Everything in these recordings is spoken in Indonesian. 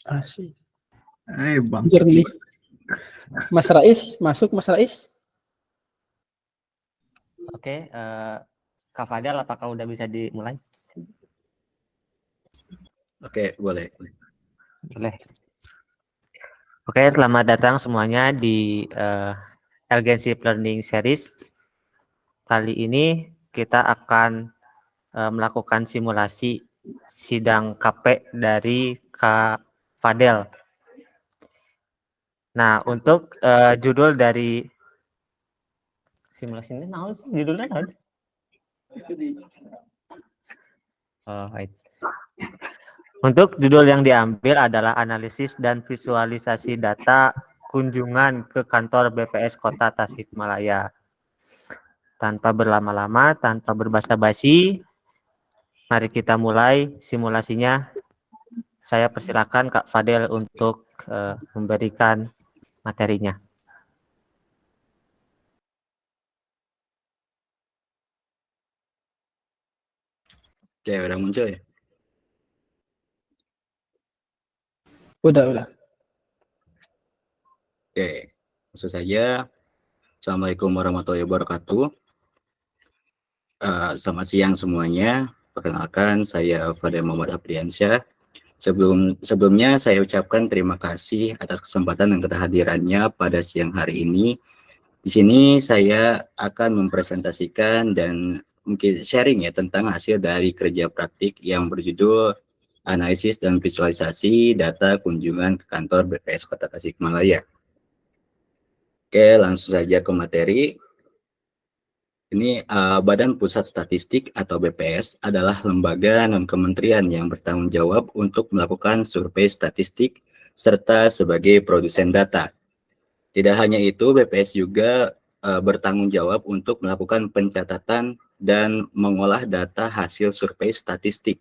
Asik. Bang. Jernih. Mas Rais, masuk Mas Rais. Oke, Kak Fadel, apakah udah bisa dimulai? Oke, boleh. Boleh. Oke, selamat datang semuanya di Elgenship Learning Series. Kali ini kita akan melakukan simulasi sidang KP dari Kak Fadel. Nah, untuk judul dari simulasi ini, judulnya apa? Oh, right. Untuk judul yang diambil adalah analisis dan visualisasi data kunjungan ke kantor BPS Kota Tasikmalaya. Tanpa berlama-lama, tanpa berbasa-basi, mari kita mulai simulasinya. Saya persilakan Kak Fadel untuk memberikan materinya. Oke, udah muncul ya? Udah. Oke, langsung saja. Assalamualaikum warahmatullahi wabarakatuh. Selamat siang semuanya. Perkenalkan, saya Fadel Muhammad Apriansyah. Sebelumnya saya ucapkan terima kasih atas kesempatan dan kehadirannya pada siang hari ini. Di sini saya akan mempresentasikan dan mungkin sharing ya tentang hasil dari kerja praktik yang berjudul analisis dan visualisasi data kunjungan ke kantor BPS Kota Tasikmalaya. Oke, langsung saja ke materi. Ini Badan Pusat Statistik atau BPS adalah lembaga non-kementerian yang bertanggung jawab untuk melakukan survei statistik serta sebagai produsen data. Tidak hanya itu, BPS juga bertanggung jawab untuk melakukan pencatatan dan mengolah data hasil survei statistik.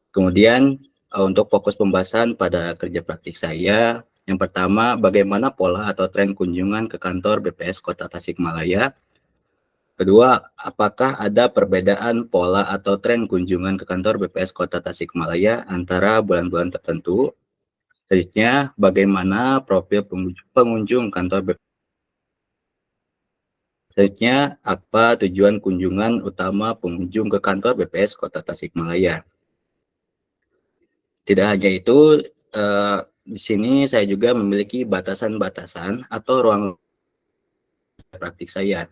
Kemudian untuk fokus pembahasan pada kerja praktik saya, yang pertama bagaimana pola atau tren kunjungan ke kantor BPS Kota Tasikmalaya. Kedua, apakah ada perbedaan pola atau tren kunjungan ke kantor BPS Kota Tasikmalaya antara bulan-bulan tertentu. Selanjutnya, bagaimana profil pengunjung kantor BPS. Selanjutnya, apa tujuan kunjungan utama pengunjung ke kantor BPS Kota Tasikmalaya. Tidak hanya itu, di sini saya juga memiliki batasan-batasan atau ruang praktik saya.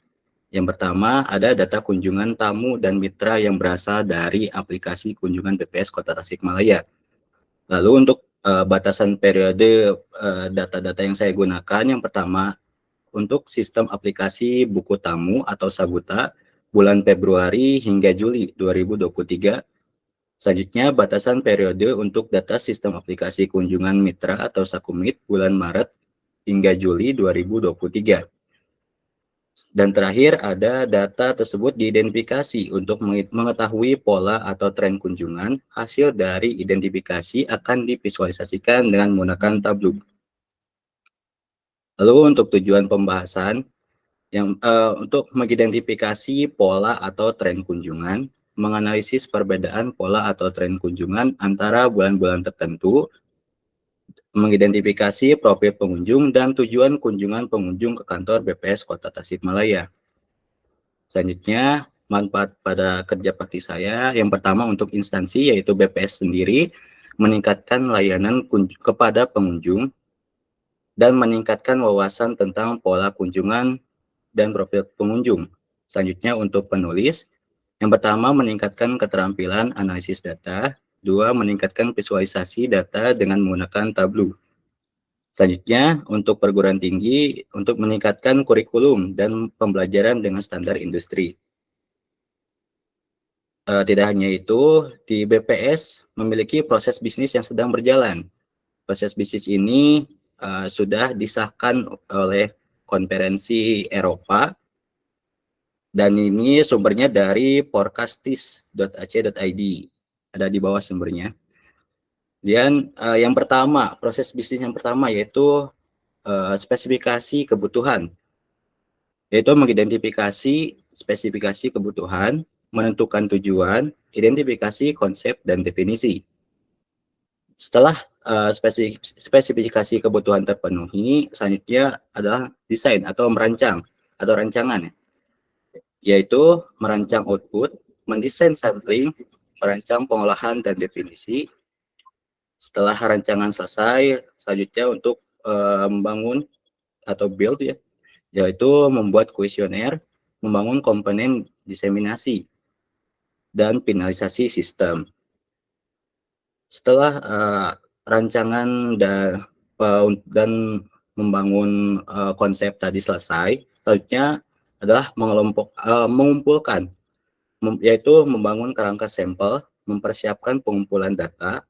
Yang pertama, ada data kunjungan tamu dan mitra yang berasal dari aplikasi kunjungan BPS Kota Tasikmalaya. Lalu untuk batasan periode data-data yang saya gunakan, yang pertama, untuk sistem aplikasi buku tamu atau Sabuta, bulan Februari hingga Juli 2023. Selanjutnya, batasan periode untuk data sistem aplikasi kunjungan mitra atau Sakumit, bulan Maret hingga Juli 2023. Dan terakhir, ada data tersebut diidentifikasi untuk mengetahui pola atau tren kunjungan. Hasil dari identifikasi akan divisualisasikan dengan menggunakan Tableau. Lalu untuk tujuan pembahasan, untuk mengidentifikasi pola atau tren kunjungan, menganalisis perbedaan pola atau tren kunjungan antara bulan-bulan tertentu, mengidentifikasi profil pengunjung dan tujuan kunjungan pengunjung ke kantor BPS Kota Tasikmalaya. Selanjutnya, manfaat pada kerja praktik saya, yang pertama untuk instansi yaitu BPS sendiri, meningkatkan layanan kepada pengunjung, dan meningkatkan wawasan tentang pola kunjungan dan profil pengunjung. Selanjutnya untuk penulis, yang pertama meningkatkan keterampilan analisis data, dua meningkatkan visualisasi data dengan menggunakan Tableau. Selanjutnya, untuk perguruan tinggi, untuk meningkatkan kurikulum dan pembelajaran dengan standar industri. Tidak hanya itu, di BPS memiliki proses bisnis yang sedang berjalan. Proses bisnis ini sudah disahkan oleh konferensi Eropa, dan ini sumbernya dari forecastis.ac.id, ada di bawah sumbernya. Dan yang pertama, proses bisnis yang pertama yaitu spesifikasi kebutuhan, yaitu mengidentifikasi spesifikasi kebutuhan, menentukan tujuan, identifikasi konsep dan definisi. Setelah spesifikasi kebutuhan terpenuhi, selanjutnya adalah desain atau merancang atau rancangan, yaitu merancang output, mendesain sampling, merancang pengolahan dan definisi. Setelah rancangan selesai, selanjutnya untuk membangun atau build ya, yaitu membuat kuesioner, membangun komponen diseminasi, dan finalisasi sistem. Setelah rancangan dan membangun konsep tadi selesai, selanjutnya adalah mengumpulkan, yaitu membangun kerangka sampel, mempersiapkan pengumpulan data,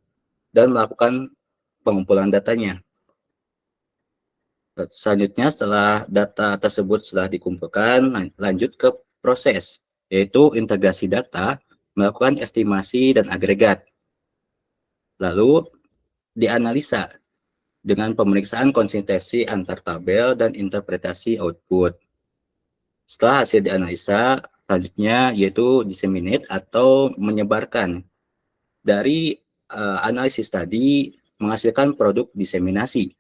dan melakukan pengumpulan datanya. Selanjutnya setelah data tersebut sudah dikumpulkan, lanjut ke proses, yaitu integrasi data, melakukan estimasi dan agregat. Lalu dianalisa dengan pemeriksaan konsistensi antar tabel dan interpretasi output. Setelah hasil dianalisa, selanjutnya yaitu disseminate atau menyebarkan. Dari analisis tadi menghasilkan produk diseminasi.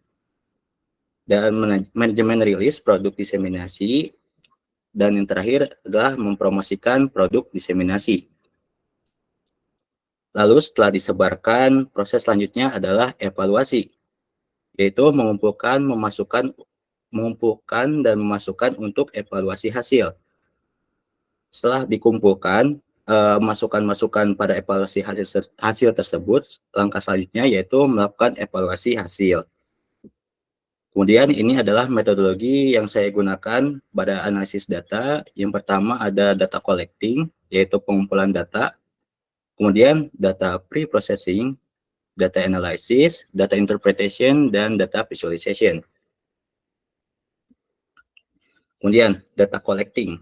Dan manajemen rilis produk diseminasi. Dan yang terakhir adalah mempromosikan produk diseminasi. Lalu setelah disebarkan, proses selanjutnya adalah evaluasi, yaitu mengumpulkan dan memasukkan untuk evaluasi hasil. Setelah dikumpulkan, masukan-masukan pada evaluasi hasil tersebut, langkah selanjutnya yaitu melakukan evaluasi hasil. Kemudian ini adalah metodologi yang saya gunakan pada analisis data. Yang pertama ada data collecting, yaitu pengumpulan data. Kemudian data pre-processing, data analysis, data interpretation, dan data visualization. Kemudian data collecting.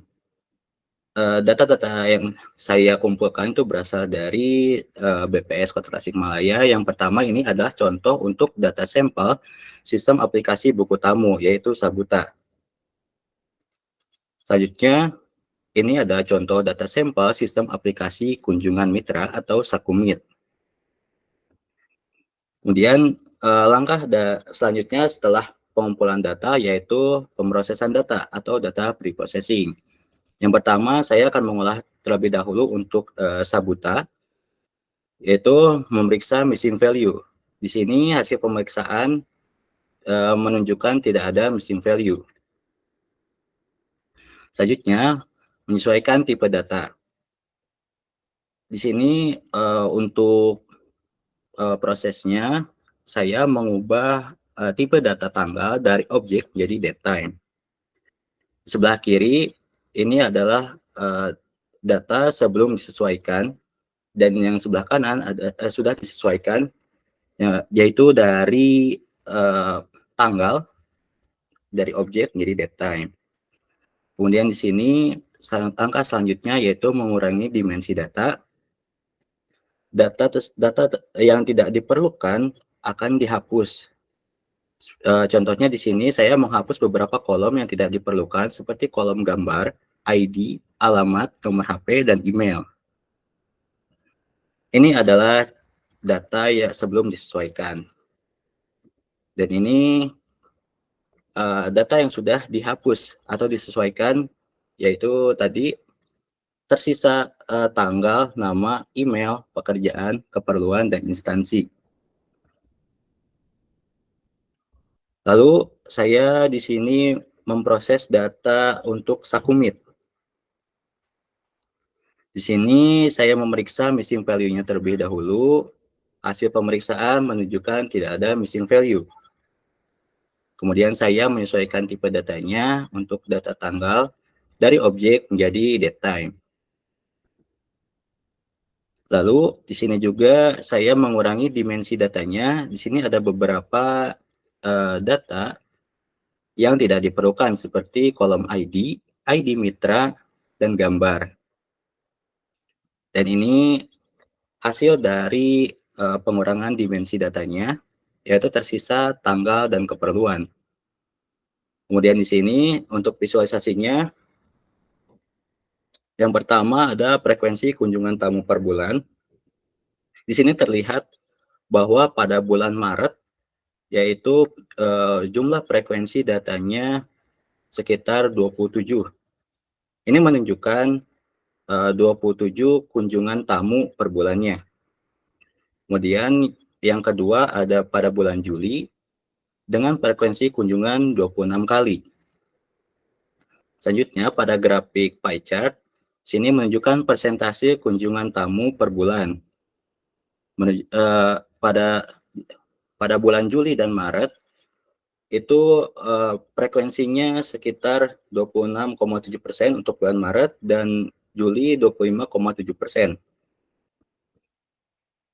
Data-data yang saya kumpulkan itu berasal dari BPS Kota Tasikmalaya. Yang pertama ini adalah contoh untuk data sampel sistem aplikasi buku tamu, yaitu Sabuta. Selanjutnya, ini ada contoh data sampel sistem aplikasi kunjungan mitra atau Sakumit. Kemudian langkah selanjutnya setelah pengumpulan data yaitu pemrosesan data atau data pre-processing. Yang pertama saya akan mengolah terlebih dahulu untuk Sabuta, yaitu memeriksa missing value. Di sini hasil pemeriksaan menunjukkan tidak ada missing value. Selanjutnya menyesuaikan tipe data. Di sini untuk prosesnya saya mengubah tipe data tanggal dari objek menjadi date time. Sebelah kiri ini adalah data sebelum disesuaikan, dan yang sebelah kanan sudah disesuaikan, yaitu dari tanggal dari objek menjadi date time. Kemudian di sini langkah selanjutnya yaitu mengurangi dimensi data. Data yang tidak diperlukan akan dihapus. Contohnya di sini saya menghapus beberapa kolom yang tidak diperlukan seperti kolom gambar, ID, alamat, nomor HP, dan email. Ini adalah data yang sebelum disesuaikan. Dan ini data yang sudah dihapus atau disesuaikan, yaitu tadi tersisa tanggal, nama, email, pekerjaan, keperluan, dan instansi. Lalu saya di sini memproses data untuk Sakumit. Di sini saya memeriksa missing value-nya terlebih dahulu. Hasil pemeriksaan menunjukkan tidak ada missing value. Kemudian saya menyesuaikan tipe datanya untuk data tanggal dari objek menjadi date time. Lalu di sini juga saya mengurangi dimensi datanya. Di sini ada beberapa data yang tidak diperlukan seperti kolom ID, ID mitra, dan gambar. Dan ini hasil dari pengurangan dimensi datanya, yaitu tersisa tanggal dan keperluan. Kemudian di sini untuk visualisasinya, yang pertama ada frekuensi kunjungan tamu per bulan. Di sini terlihat bahwa pada bulan Maret yaitu jumlah frekuensi datanya sekitar 27. Ini menunjukkan 27 kunjungan tamu per bulannya. Kemudian yang kedua ada pada bulan Juli dengan frekuensi kunjungan 26 kali. Selanjutnya pada grafik pie chart, sini menunjukkan persentase kunjungan tamu per bulan. Pada bulan Juli dan Maret itu frekuensinya sekitar 26,7% untuk bulan Maret dan Juli 25,7%.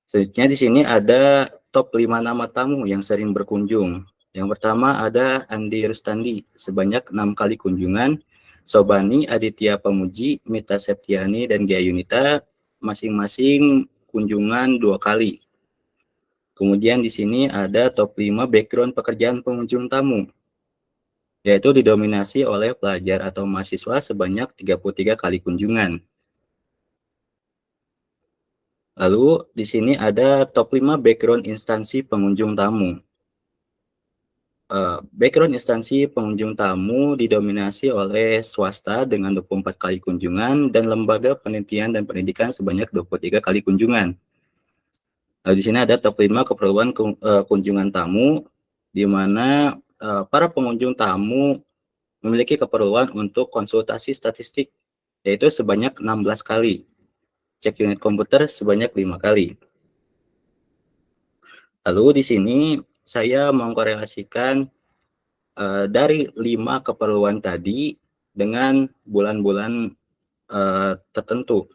Selanjutnya di sini ada top 5 nama tamu yang sering berkunjung. Yang pertama ada Andi Rustandi sebanyak 6 kali kunjungan, Sobani, Aditya Pamuji, Mita Septiani, dan Gia Yunita masing-masing kunjungan 2 kali. Kemudian di sini ada top 5 background pekerjaan pengunjung tamu, yaitu didominasi oleh pelajar atau mahasiswa sebanyak 33 kali kunjungan. Lalu di sini ada top 5 background instansi pengunjung tamu. Background instansi pengunjung tamu didominasi oleh swasta dengan 24 kali kunjungan dan lembaga penelitian dan pendidikan sebanyak 23 kali kunjungan. Di sini ada top 5 keperluan kunjungan tamu, di mana para pengunjung tamu memiliki keperluan untuk konsultasi statistik, yaitu sebanyak 16 kali. Cek unit komputer sebanyak 5 kali. Lalu di sini saya mengkorelasikan dari 5 keperluan tadi dengan bulan-bulan tertentu,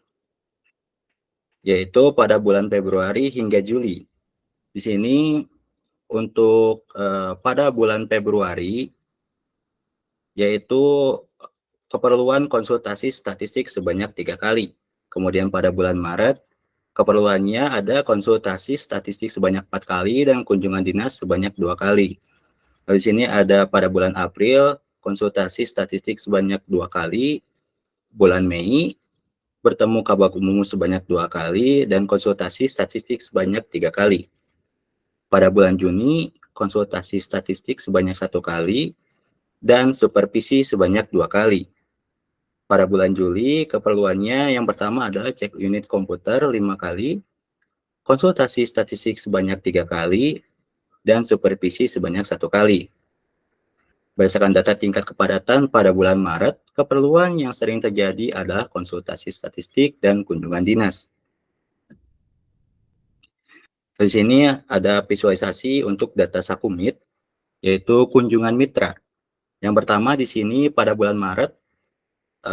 yaitu pada bulan Februari hingga Juli. Di sini untuk pada bulan Februari, yaitu keperluan konsultasi statistik sebanyak 3 kali. Kemudian pada bulan Maret, keperluannya ada konsultasi statistik sebanyak 4 kali dan kunjungan dinas sebanyak 2 kali. Lalu di sini ada pada bulan April, konsultasi statistik sebanyak 2 kali. Bulan Mei, bertemu kabak umum sebanyak 2 kali dan konsultasi statistik sebanyak 3 kali. Pada bulan Juni, konsultasi statistik sebanyak 1 kali dan supervisi sebanyak 2 kali. Pada bulan Juli, keperluannya yang pertama adalah cek unit komputer 5 kali, konsultasi statistik sebanyak 3 kali, dan supervisi sebanyak 1 kali. Berdasarkan data tingkat kepadatan pada bulan Maret, keperluan yang sering terjadi adalah konsultasi statistik dan kunjungan dinas. Di sini ada visualisasi untuk data Sakumit, yaitu kunjungan mitra. Yang pertama di sini pada bulan Maret,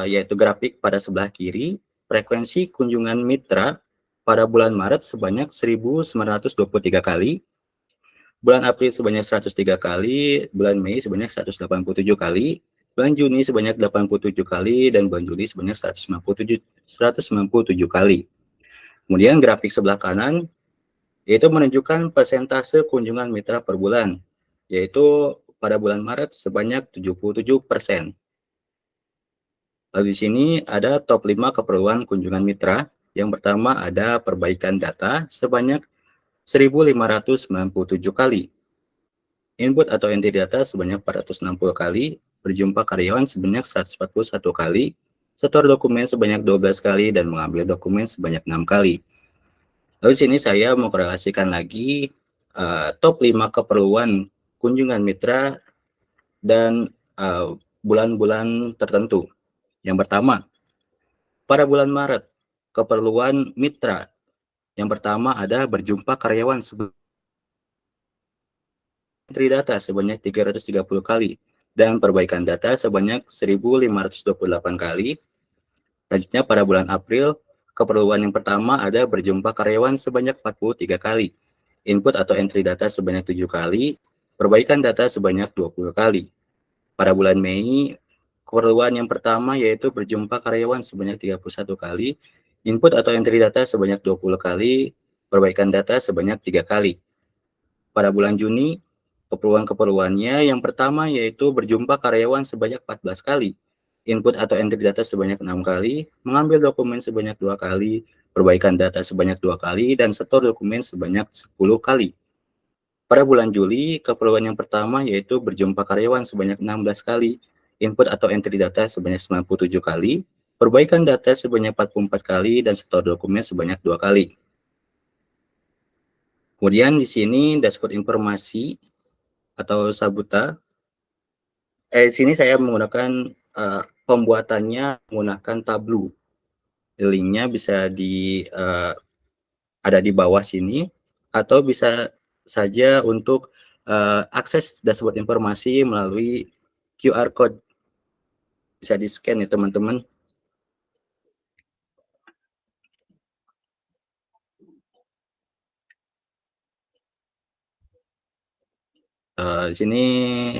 yaitu grafik pada sebelah kiri, frekuensi kunjungan mitra pada bulan Maret sebanyak 1.923 kali, bulan April sebanyak 103 kali, bulan Mei sebanyak 187 kali, bulan Juni sebanyak 87 kali, dan bulan Juli sebanyak 197 kali. Kemudian grafik sebelah kanan, yaitu menunjukkan persentase kunjungan mitra per bulan, yaitu pada bulan Maret sebanyak 77%. Lalu di sini ada top 5 keperluan kunjungan mitra. Yang pertama ada perbaikan data sebanyak 1.597 kali. Input atau entry data sebanyak 460 kali, berjumpa karyawan sebanyak 141 kali, setor dokumen sebanyak 12 kali, dan mengambil dokumen sebanyak 6 kali. Lalu di sini saya mengkorelasikan lagi top 5 keperluan kunjungan mitra dan bulan-bulan tertentu. Yang pertama, pada bulan Maret, keperluan mitra. Yang pertama ada berjumpa karyawan entry data sebanyak 330 kali dan perbaikan data sebanyak 1.528 kali. Selanjutnya pada bulan April, keperluan yang pertama ada berjumpa karyawan sebanyak 43 kali, input atau entry data sebanyak 7 kali, perbaikan data sebanyak 20 kali. Pada bulan Mei, keperluan yang pertama yaitu berjumpa karyawan sebanyak 31 kali, input atau entry data sebanyak 20 kali, perbaikan data sebanyak 3 kali. Pada bulan Juni, keperluan-keperluannya yang pertama yaitu berjumpa karyawan sebanyak 14 kali, input atau entry data sebanyak 6 kali, mengambil dokumen sebanyak 2 kali, perbaikan data sebanyak 2 kali, dan setor dokumen sebanyak 10 kali. Pada bulan Juli, keperluan yang pertama yaitu berjumpa karyawan sebanyak 16 kali, input atau entry data sebanyak 97 kali, perbaikan data sebanyak 44 kali, dan setor dokumen sebanyak 2 kali. Kemudian di sini dashboard informasi atau Sabuta. Di sini saya menggunakan pembuatannya menggunakan Tableau. Linknya bisa ada di bawah sini, atau bisa saja untuk akses dashboard informasi melalui QR code. Bisa di-scan ya teman-teman. Di sini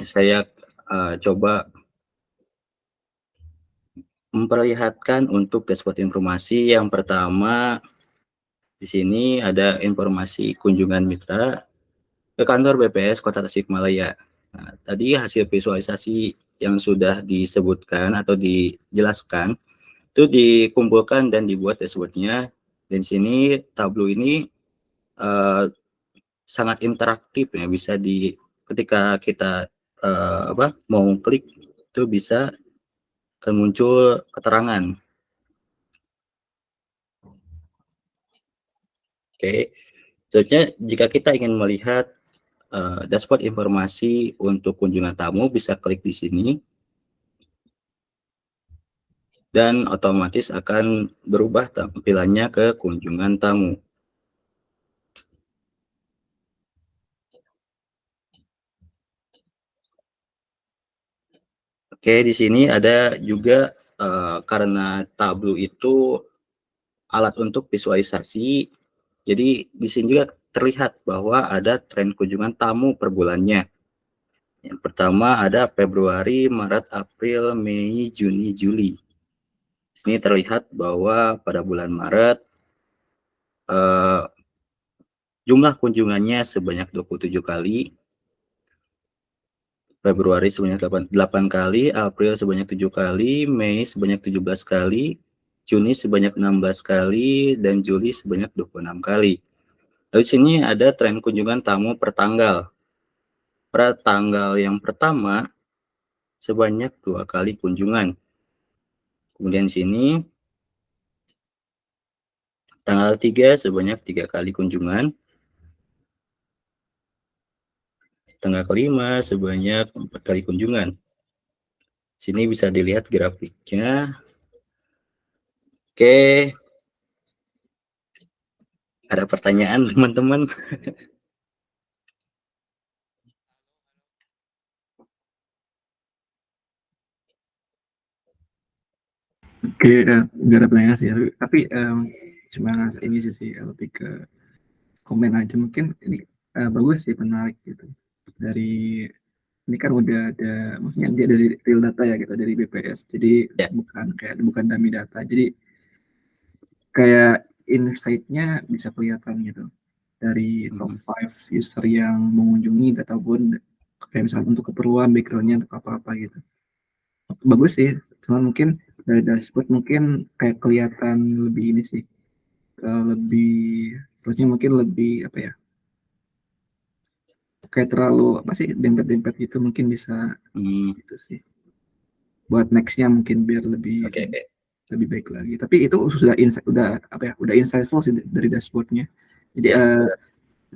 saya coba memperlihatkan untuk dashboard informasi. Yang pertama, di sini ada informasi kunjungan mitra ke kantor BPS Kota Tasikmalaya. Nah, tadi hasil visualisasi yang sudah disebutkan atau dijelaskan itu dikumpulkan dan dibuat dashboardnya. Dan di sini Tableau ini sangat interaktif ya, bisa ketika kita mau klik itu bisa akan muncul keterangan. Oke, selanjutnya jika kita ingin melihat dashboard informasi untuk kunjungan tamu, bisa klik di sini dan otomatis akan berubah tampilannya ke kunjungan tamu. Oke, di sini ada juga karena Tableau itu alat untuk visualisasi, jadi di sini juga terlihat bahwa ada tren kunjungan tamu per bulannya. Yang pertama ada Februari, Maret, April, Mei, Juni, Juli. Ini terlihat bahwa pada bulan Maret jumlah kunjungannya sebanyak 27 kali, Februari sebanyak 8 kali, April sebanyak 7 kali, Mei sebanyak 17 kali, Juni sebanyak 16 kali, dan Juli sebanyak 26 kali. Lalu di sini ada tren kunjungan tamu per tanggal. Pada tanggal yang pertama sebanyak 2 kali kunjungan. Kemudian di sini tanggal 3 sebanyak 3 kali kunjungan. Tanggal kelima sebanyak 4 kali kunjungan. Sini bisa dilihat grafiknya. Oke. Ada pertanyaan teman-teman? Oke, nggak ada pertanyaan sih, tapi cuma ini sih lebih ke komen aja. Mungkin ini bagus sih, menarik gitu. Dari ini kan udah ada, maksudnya dia dari real data ya gitu, dari BPS. Jadi Ya. bukan dummy data. Jadi kayak insight-nya bisa kelihatan gitu dari top 5 user yang mengunjungi ataupun kayak misalnya untuk keperluan background-nya untuk apa-apa gitu. Bagus sih, cuma mungkin dari dashboard mungkin kayak kelihatan lebih ini sih, lebih terusnya mungkin lebih apa ya, kayak terlalu apa sih, dempet-dempet gitu, mungkin bisa gitu sih buat nextnya mungkin biar lebih lebih baik lagi. Tapi itu sudah insightful sih dari dashboardnya. Jadi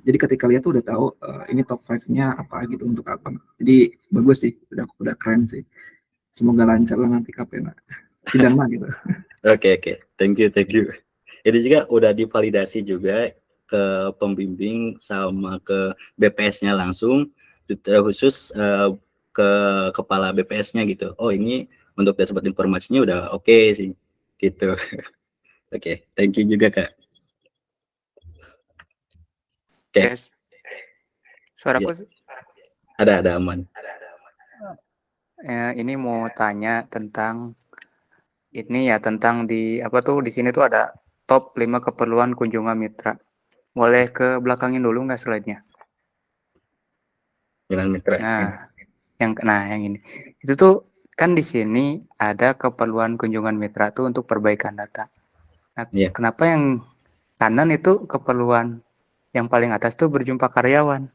jadi ketika lihat tuh udah tahu ini top 5-nya apa gitu, untuk apa. Jadi bagus sih, udah keren sih. Semoga lancar lah nanti KPN sidang mah gitu. Oke, thank you. Itu juga udah divalidasi juga ke pembimbing sama ke BPS-nya langsung, khusus ke kepala BPS-nya gitu. Oh, ini untuk dashboard informasinya udah oke sih gitu. Oke, thank you juga Kak. Oke. Yes. Suaraku ada aman. Ini mau tanya tentang ini ya, tentang di apa tuh, di sini tuh ada top 5 keperluan kunjungan mitra. Boleh ke belakangin dulu nggak slide-nya? Kunjungan mitra. Nah, yang ini. Itu tuh kan di sini ada keperluan kunjungan mitra tuh untuk perbaikan data. Nah, Iya. kenapa yang kanan itu keperluan yang paling atas tuh berjumpa karyawan?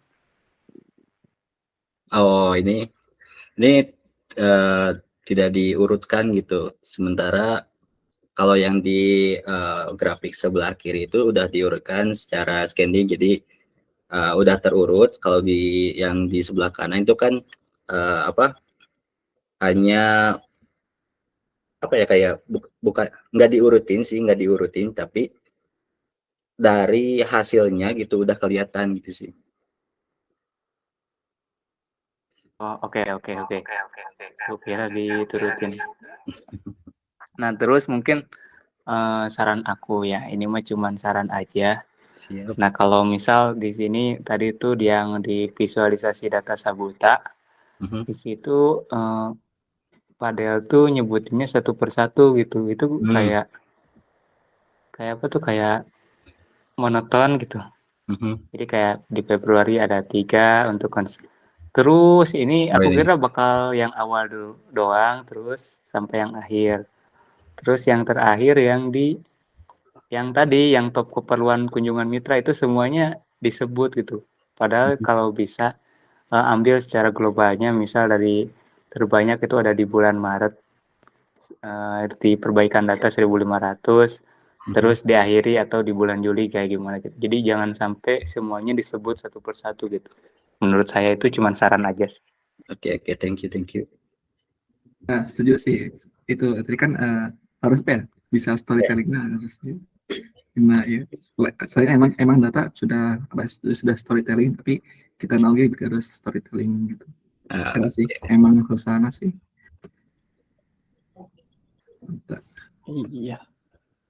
Oh, ini tidak diurutkan gitu. Sementara kalau yang di grafik sebelah kiri itu udah diurutkan secara scanning, jadi udah terurut. Kalau yang di sebelah kanan itu kan hanya kayak bukan nggak diurutin, tapi dari hasilnya gitu udah kelihatan gitu sih. Oh, oke. Gue kira diturutin. Nah, terus mungkin saran aku ya, ini mah cuman saran aja. Siap. Nah, kalau misal di sini tadi tuh yang di visualisasi data Sabuta, di situ Padahal tuh nyebutinnya satu persatu gitu. Itu kayak apa tuh, kayak monoton gitu. Jadi kayak di Februari ada 3 untuk terus ini aku kira bakal yang awal dulu doang, terus sampai yang akhir. Terus yang terakhir yang tadi yang top keperluan kunjungan mitra itu semuanya disebut gitu. Padahal kalau bisa ambil secara globalnya, misal dari terbanyak itu ada di bulan Maret, di perbaikan data 1.500, terus diakhiri atau di bulan Juli kayak gimana gitu. Jadi jangan sampai semuanya disebut satu persatu gitu. Menurut saya itu cuma saran aja sih. Oke, thank you. Nah, setuju sih. Itu tadi kan harus bisa storytelling-nya harus. Nah, ya. Saya emang data sudah storytelling, tapi kita juga harus storytelling gitu. Sih, emang harus sana sih. Iya,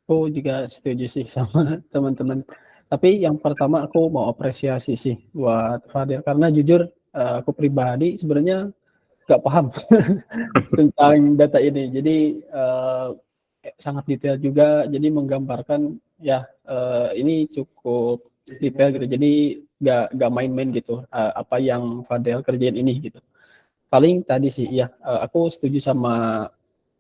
aku juga setuju sih sama teman-teman. Tapi yang pertama aku mau apresiasi sih buat Fadil, karena jujur aku pribadi sebenarnya nggak paham tentang data ini. Jadi sangat detail juga. Jadi menggambarkan ya ini cukup detail gitu. Jadi nggak main-main gitu apa yang Fadil kerjain ini gitu. Paling tadi sih ya aku setuju sama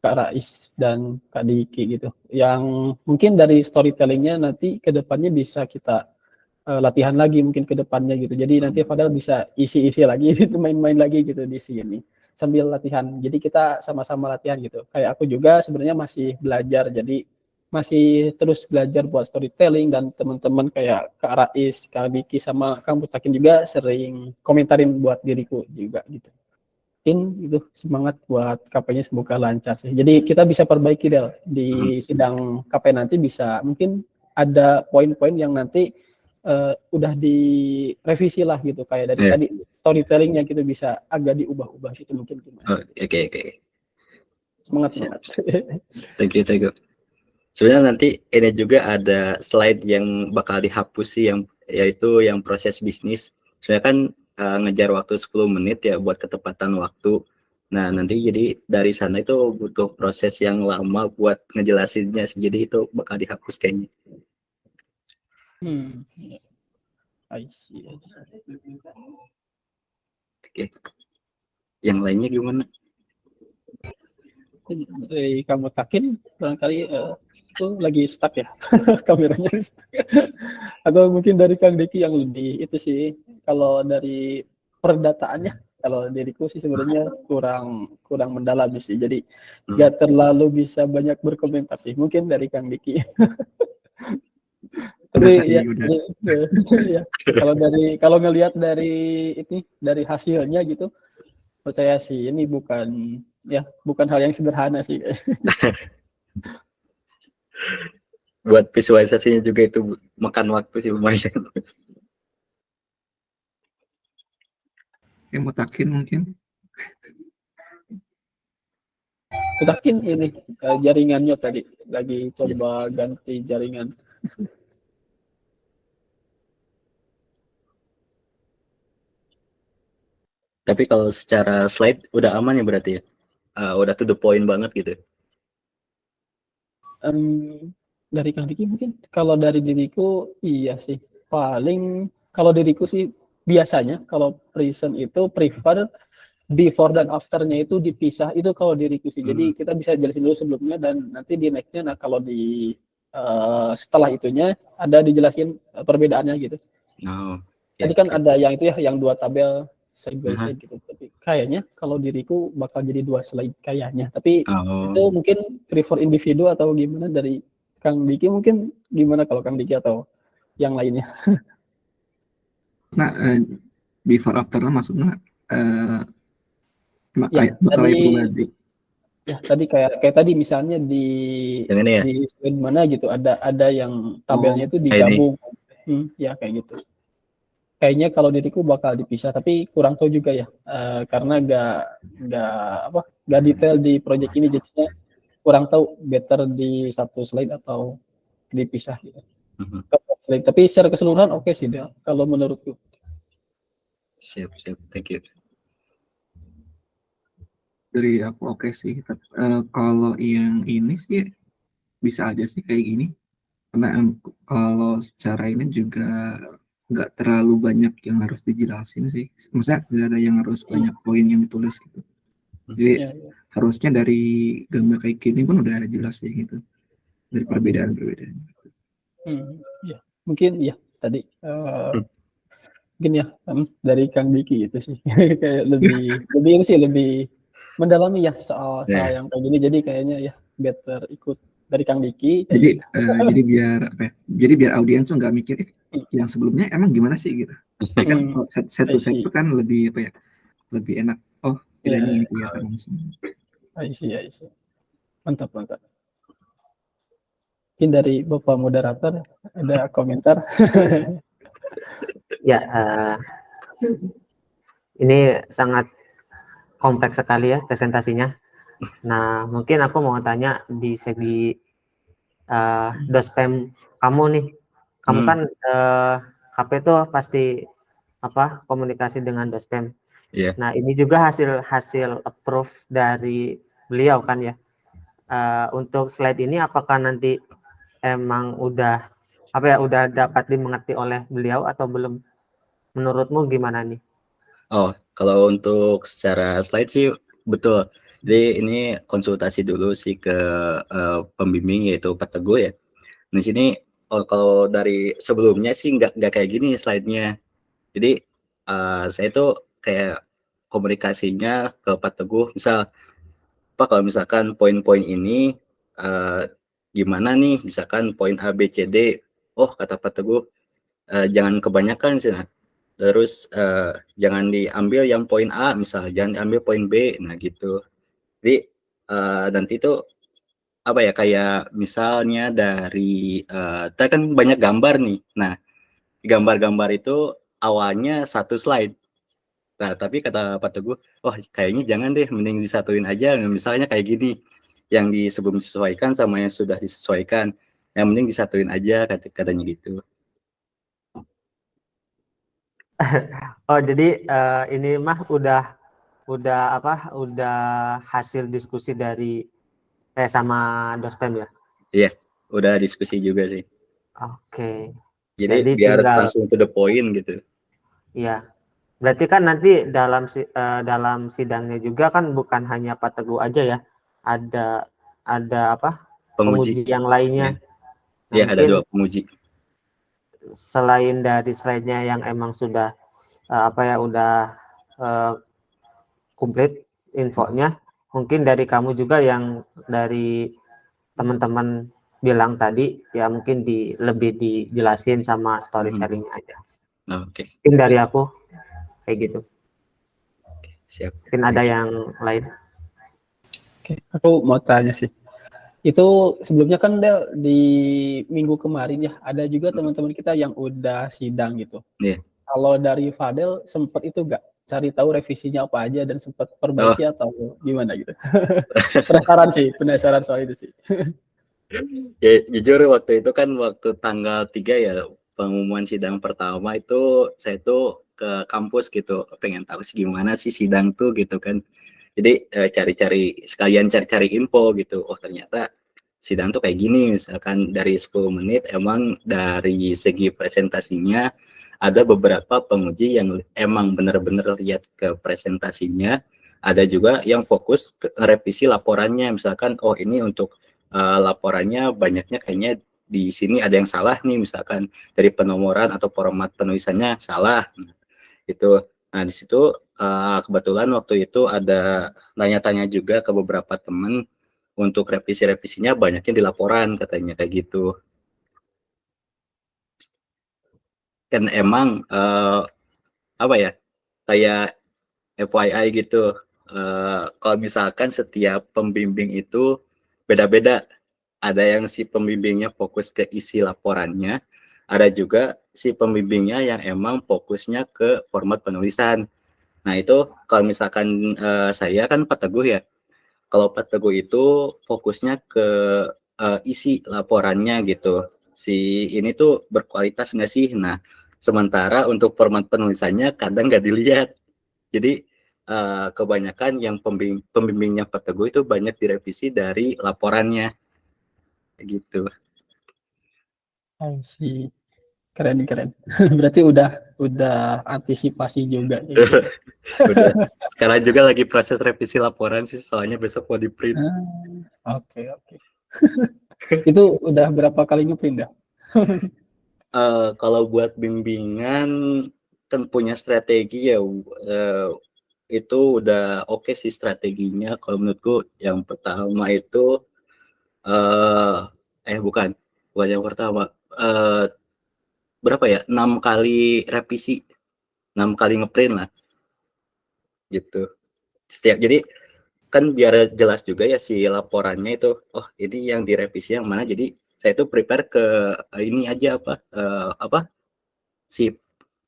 Kak Rais dan Kak Diki gitu. Yang mungkin dari storytellingnya nanti ke depannya bisa kita latihan lagi mungkin ke depannya gitu. Jadi nanti Fadal bisa isi-isi lagi, main-main lagi gitu di sini sambil latihan. Jadi kita sama-sama latihan gitu. Kayak aku juga sebenarnya masih belajar, jadi masih terus belajar buat storytelling, dan teman-teman kayak Kak Rais, Kak Diki sama Kang Mutakin juga sering komentarin buat diriku juga gitu. Itu semangat buat KP-nya semoga lancar sih. Jadi kita bisa perbaiki Del di sidang KP nanti, bisa mungkin ada poin-poin yang nanti udah direvisi lah gitu, kayak dari tadi storytellingnya gitu bisa agak diubah-ubah gitu mungkin gimana. Oke. Semangat. Thank you. Sebenarnya nanti ini juga ada slide yang bakal dihapus sih, yaitu yang proses bisnis. Soalnya kan ngejar waktu 10 menit ya buat ketepatan waktu. Nah, nanti jadi dari sana itu butuh proses yang lama buat ngejelasinnya. Jadi itu bakal dihapus kayaknya. I see. Oke. Yang lainnya gimana? Dari kamu Takin barangkali itu lagi stuck ya kameranya stuck. Atau mungkin dari Kang Diki yang lebih itu sih, kalau dari perdataannya, kalau diriku sih sebenarnya kurang mendalami sih, jadi nggak terlalu bisa banyak berkomentar sih, mungkin dari Kang Diki. Tapi ya, kalau ngelihat dari hasilnya gitu, percaya sih ini bukan hal yang sederhana sih. Buat visualisasinya juga itu makan waktu sih lumayan. Yang Mutakin mungkin. Mutakin ini jaringannya tadi lagi coba ganti jaringan. Tapi kalau secara slide udah aman ya berarti ya? Udah to the point banget gitu? Dari Kang Diki mungkin, kalau dari diriku iya sih, paling kalau diriku sih biasanya kalau present itu prefer before dan afternya itu dipisah, itu kalau di review sih. Jadi kita bisa jelasin dulu sebelumnya dan nanti di nextnya, nah kalau di setelah itunya ada dijelasin perbedaannya gitu. Oh, Tadi kan ada yang itu ya, yang 2 tabel side by side gitu. Tapi kayaknya kalau diriku bakal jadi 2 slide kayaknya. Tapi itu mungkin prefer individu atau gimana dari Kang Diki, mungkin gimana kalau Kang Diki atau yang lainnya? Nah, before afternya maksudnya Ya, bakal tadi, pribadi. ya tadi kayak tadi misalnya di slide mana gitu ada yang tabelnya itu digabung. Ya kayak gitu. Kayaknya kalau diriku bakal dipisah, tapi kurang tahu juga ya, karena nggak detail di project ini, jadinya kurang tahu better di satu slide atau dipisah gitu. Tapi secara keseluruhan oke sih dia, kalau menurutku. Siap, thank you. Dari aku oke sih. Kalau yang ini sih bisa aja sih kayak gini, karena kalau secara ini juga nggak terlalu banyak yang harus dijelasin sih. Maksudnya nggak ada yang harus banyak poin yang ditulis gitu. Jadi harusnya dari gambar kayak gini pun udah jelas ya gitu, dari perbedaan. Ya mungkin ya tadi mungkin ya dari Kang Diki itu sih kayak lebih ini sih, lebih mendalami ya soal yang kayak gini, jadi kayaknya ya better ikut dari Kang Diki. Jadi jadi biar jadi biar audiens tuh nggak mikir yang sebelumnya emang gimana sih gitu. Kan set to set itu kan lebih lebih enak. Oh ini kelihatan langsung. I see. Mantap. Mungkin dari Bapak moderator ada komentar? Ya, ini sangat kompleks sekali ya presentasinya. Nah, mungkin aku mau tanya di segi dospem kamu nih. Kamu kan KP tuh pasti komunikasi dengan dospem. Nah, ini juga hasil approve dari beliau kan ya. Untuk slide ini apakah nanti emang udah dapat dimengerti oleh beliau atau belum? Menurutmu gimana nih? Oh, kalau untuk secara slide sih betul. Jadi ini konsultasi dulu sih ke pembimbing yaitu Pak Teguh ya. Di sini kalau dari sebelumnya sih nggak kayak gini slide-nya. Jadi saya tuh kayak komunikasinya ke Pak Teguh, misal Pak kalau misalkan poin-poin ini gimana nih, misalkan poin A, B, C, D, oh kata Pak Teguh jangan kebanyakan sih. Nah, terus jangan diambil yang poin A, misalnya jangan diambil poin B, nah gitu. Jadi nanti tuh kayak misalnya dari kita kan banyak gambar nih. Nah, gambar-gambar itu awalnya satu slide. Nah, tapi kata Pak Teguh, oh kayaknya jangan deh, mending disatuin aja. Misalnya kayak gini, yang sebelum disesuaikan sama yang sudah disesuaikan, yang mending disatuin aja, katanya gitu. Oh, jadi ini mah udah hasil diskusi dari sama dospem ya? Iya, udah diskusi juga sih. Oke. Jadi biar langsung to the point gitu. Iya. Berarti kan nanti dalam sidangnya juga kan bukan hanya Pak Teguh aja ya. Ada penguji yang lainnya. Iya, ada 2 penguji. Selain dari slide-nya yang emang sudah udah komplit infonya, mungkin dari kamu juga yang dari teman-teman bilang tadi ya, mungkin lebih dijelasin sama storytelling aja. Oke. Mungkin dari aku kayak gitu. Siap. Mungkin ada yang lain. Oke, aku mau tanya sih. Itu sebelumnya kan Del, di minggu kemarin ya, ada juga teman-teman kita yang udah sidang gitu. Iya. Kalau dari Fadel sempat itu nggak cari tahu revisinya apa aja dan sempat perbaiki atau gimana gitu? Penasaran soal itu sih. Ya, jujur waktu itu kan waktu tanggal 3 ya, pengumuman sidang pertama itu saya tuh ke kampus gitu, pengen tahu sih gimana sih sidang tuh gitu kan. Jadi sekalian cari info gitu. Oh ternyata sidang tuh kayak gini, misalkan dari 10 menit emang dari segi presentasinya ada beberapa penguji yang emang benar-benar lihat ke presentasinya ada juga yang fokus ke revisi laporannya, misalkan oh ini untuk laporannya banyaknya kayaknya di sini ada yang salah nih, misalkan dari penomoran atau format penulisannya salah gitu. Nah di situ kebetulan waktu itu ada tanya-tanya juga ke beberapa teman untuk revisi-revisinya banyaknya di laporan katanya kayak gitu. Kan emang apa ya, kayak FYI gitu, kalau misalkan setiap pembimbing itu beda-beda, ada yang si pembimbingnya fokus ke isi laporannya, ada juga si pembimbingnya yang emang fokusnya ke format penulisan. Nah itu kalau misalkan saya kan Pak Teguh ya, kalau Pak Teguh itu fokusnya ke isi laporannya gitu, si ini tuh berkualitas nggak sih. Nah sementara untuk format penulisannya kadang nggak dilihat, jadi kebanyakan yang pembimbingnya Pak Teguh itu banyak direvisi dari laporannya gitu. I see. Keren. Berarti udah antisipasi juga gitu. Udah. Sekarang juga lagi proses revisi laporan sih, soalnya besok mau di print. Oke. Itu udah berapa kali ngeprint dah? Kalau buat bimbingan kan punya strategi ya, itu udah oke sih strateginya. Kalau menurutku yang pertama itu bukan yang pertama, berapa ya, 6 kali revisi, 6 kali ngeprint lah gitu setiap. Jadi kan biar jelas juga ya si laporannya itu, oh ini yang direvisi yang mana, jadi saya itu prepare ke ini aja apa si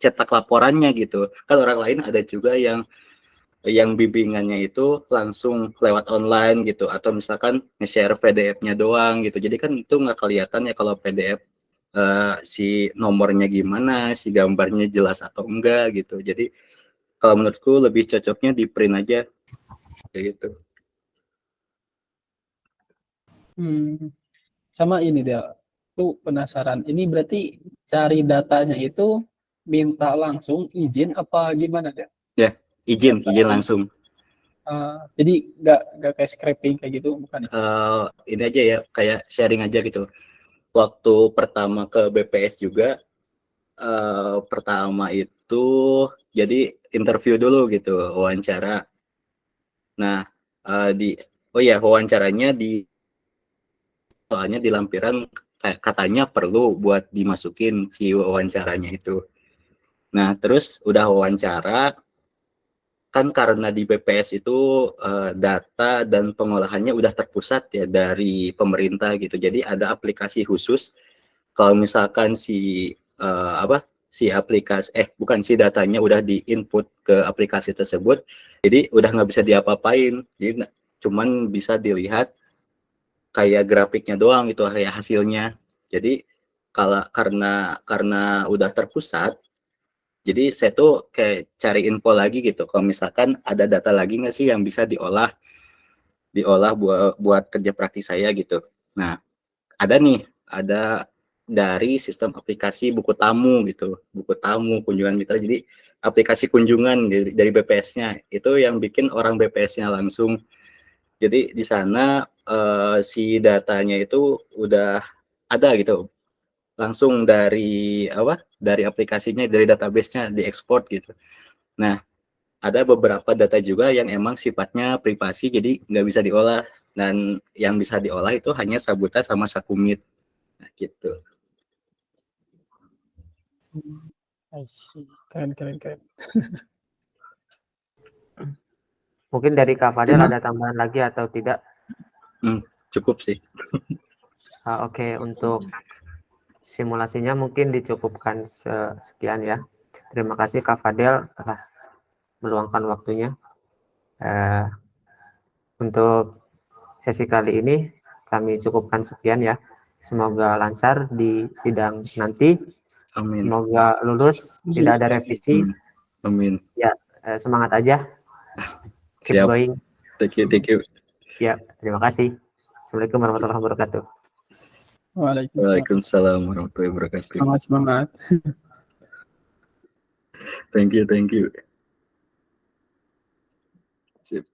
cetak laporannya gitu. Kan orang lain ada juga yang bimbingannya itu langsung lewat online gitu, atau misalkan nge-share PDF-nya doang gitu, jadi kan itu nggak kelihatan ya kalau PDF si nomornya gimana, si gambarnya jelas atau enggak gitu. Jadi kalau menurutku lebih cocoknya di print aja kayak gitu. Sama ini dia tuh penasaran, ini berarti cari datanya itu minta langsung izin apa gimana dia? Ya, izin langsung. Jadi nggak kayak scraping kayak gitu, bukan? Ini aja ya, kayak sharing aja gitu. Waktu pertama ke BPS juga, pertama itu jadi interview dulu gitu, wawancara. Nah wawancaranya soalnya di lampiran katanya perlu buat dimasukin si wawancaranya itu. Nah terus udah wawancara kan, karena di BPS itu data dan pengolahannya udah terpusat ya dari pemerintah gitu. Jadi ada aplikasi khusus kalau misalkan si datanya udah diinput ke aplikasi tersebut, jadi udah nggak bisa diapa-apain, jadi cuman bisa dilihat kayak grafiknya doang gitu, kayak hasilnya. Jadi karena udah terpusat, jadi saya tuh kayak cari info lagi gitu, kalau misalkan ada data lagi nggak sih yang bisa diolah buat kerja praktis saya gitu. Nah ada dari sistem aplikasi buku tamu gitu, buku tamu kunjungan mitra. Jadi aplikasi kunjungan dari BPS-nya itu yang bikin orang BPS-nya langsung. Jadi di sana si datanya itu udah ada gitu, langsung dari aplikasinya, dari database-nya diekspor gitu. Nah ada beberapa data juga yang emang sifatnya privasi, jadi nggak bisa diolah, dan yang bisa diolah itu hanya Sabuta sama Sakumit. Nah, gitu. I see. Keren. Mungkin dari Kak Fadel ada tambahan lagi atau tidak? Cukup sih. Oke, untuk simulasinya mungkin dicukupkan sekian ya. Terima kasih Kak Fadel telah meluangkan waktunya. Untuk sesi kali ini kami cukupkan sekian ya. Semoga lancar di sidang nanti. Amin. Semoga lulus, tidak ada revisi. Amin. Ya, semangat aja. Keep Siap. going. Thank you. Ya, terima kasih. Assalamualaikum warahmatullahi wabarakatuh. Waalaikumsalam warahmatullahi wabarakatuh. Semangat. Thank you. Sip.